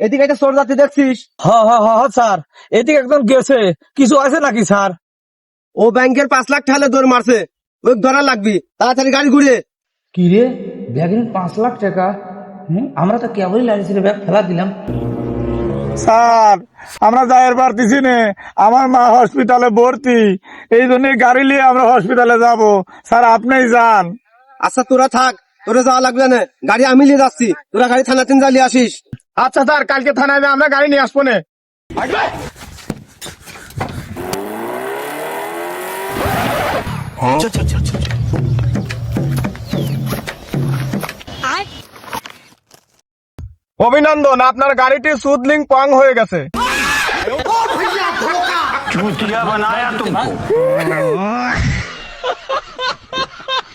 এদিকে একটা চোর যাত্রী দেখছিস? স্যার, এদিকে একজন গেছে, কিছু আছে নাকি স্যার? ও ব্যাংকের 5 লাখ ঠালে দৌড় মারছে, ওই ধরা লাগবি, তাড়াতাড়ি গাড়ি ঘুরে। কি রে, ব্যাগে 5 লাখ টাকা? আমরা তো কেবলই লাইসেন্সের ব্যাগ ফেলা দিলাম। স্যার, আমরা যাইতে পারতেছি না, আমার মা হসপিটালে ভর্তি, এই জন্য গাড়ি নিয়ে আমরা হসপিটালে যাব। স্যার, আপনিই যান। আচ্ছা তোরা থাক, তোরা যাওয়া লাগবে না, গাড়ি আমি নিয়ে যাচ্ছি, তোরা গাড়ি থানাতে জ্বালিয়ে আসিস। আচ্ছা স্যার, কালকে থানায় আমরা গাড়ি নিয়ে আসবো না। অভিনন্দন, আপনার গাড়িটি সুদলিং পং হয়ে গেছে। चूतिया बनाया तुमको।